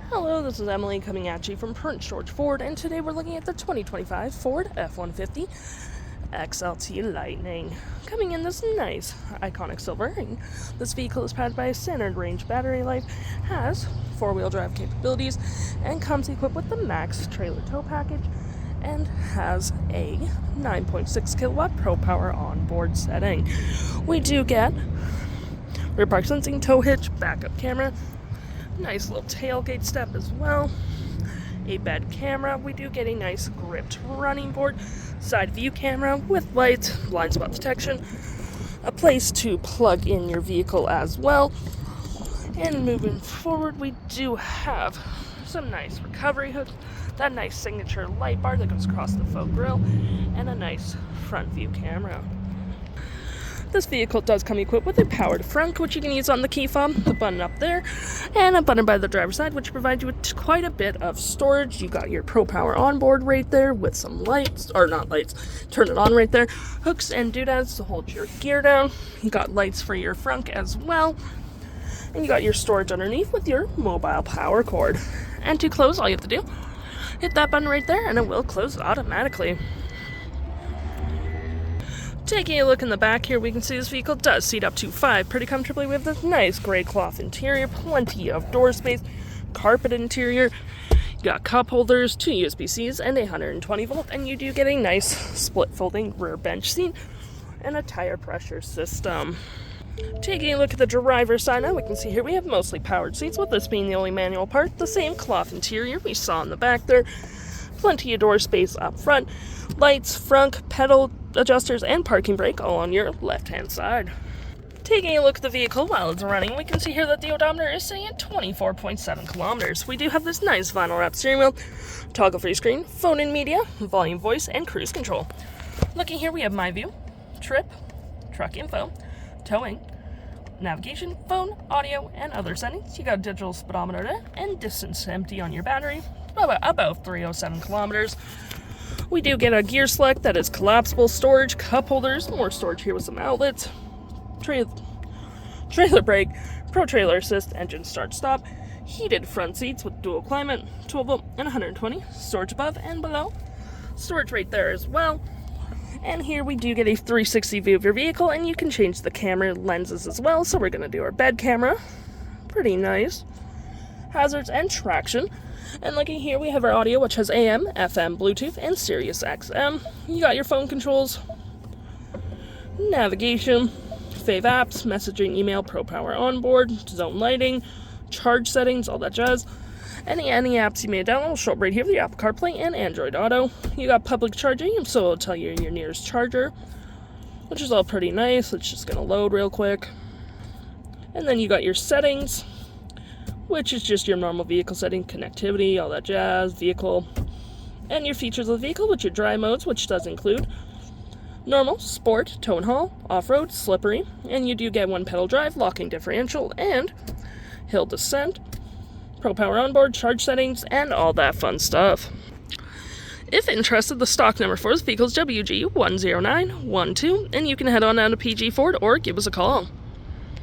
Hello, this is Emily coming at you from Prince George Ford, and today we're looking at the 2025 Ford F-150 XLT Lightning. Coming in this nice, iconic silver. This vehicle is powered by a standard range battery life, has four-wheel drive capabilities, and comes equipped with the Max trailer tow package, and has a 9.6 kilowatt Pro Power Onboard setting. We do get rear park sensing, tow hitch, backup camera, nice little tailgate step as well, a bed camera. We do get a nice gripped running board, side view camera with lights, blind spot detection, a place to plug in your vehicle as well. And moving forward, we do have some nice recovery hooks, that nice signature light bar that goes across the faux grille, and a nice front view camera. This vehicle does come equipped with a powered Frunk, which you can use on the key fob, the button up there, and a button by the driver's side, which provides you with quite a bit of storage. You got your Pro Power Onboard right there with some lights, or not lights, turn it on right there, hooks and doodads to hold your gear down. You got lights for your Frunk as well, and you got your storage underneath with your mobile power cord. And to close, all you have to do, hit that button right there, and it will close automatically. Taking a look in the back here, we can see this vehicle does seat up to 5 pretty comfortably. We have this nice gray cloth interior, plenty of door space, carpet interior. You got cup holders, 2 USB-Cs, and a 120 volt, and you do get a nice split folding rear bench seat and a tire pressure system. Taking a look at the driver's side now, we can see here we have mostly powered seats, with this being the only manual part. The same cloth interior we saw in the back there. Plenty of door space up front. Lights, frunk, pedal adjusters, and parking brake all on your left-hand side. Taking a look at the vehicle while it's running, we can see here that the odometer is sitting at 24.7 kilometers. We do have this nice vinyl wrap steering wheel, toggle-free screen, phone and media, volume, voice, and cruise control. Looking here, we have My View, Trip, Truck Info, Towing, Navigation, Phone, Audio, and other settings. You got a digital speedometer there, and distance empty on your battery, about 307 kilometers. We do get a gear select that is collapsible, storage, cup holders, more storage here with some outlets, trailer brake, pro trailer assist, engine start stop, heated front seats with dual climate, 12 volt and 120, storage above and below, storage right there as well. And here we do get a 360 view of your vehicle, and you can change the camera lenses as well. So we're going to do our bed camera, pretty nice, hazards and traction. And looking here, we have our audio, which has AM, FM, Bluetooth, and SiriusXM. You got your phone controls, navigation, fave apps, messaging, email, Pro Power Onboard, zone lighting, charge settings, all that jazz. Any apps you may download will show up right here with the Apple CarPlay and Android Auto. You got public charging, so it'll tell you your nearest charger, which is all pretty nice. It's just going to load real quick. And then you got your settings, which is just your normal vehicle setting, connectivity, all that jazz, vehicle, and your features of the vehicle, which are dry modes, which does include normal, sport, tow and haul, off-road, slippery, and you do get one pedal drive, locking differential, and hill descent, Pro Power Onboard, charge settings, and all that fun stuff. If interested, the stock number for this vehicle is WG10912, and you can head on down to PG Ford or give us a call.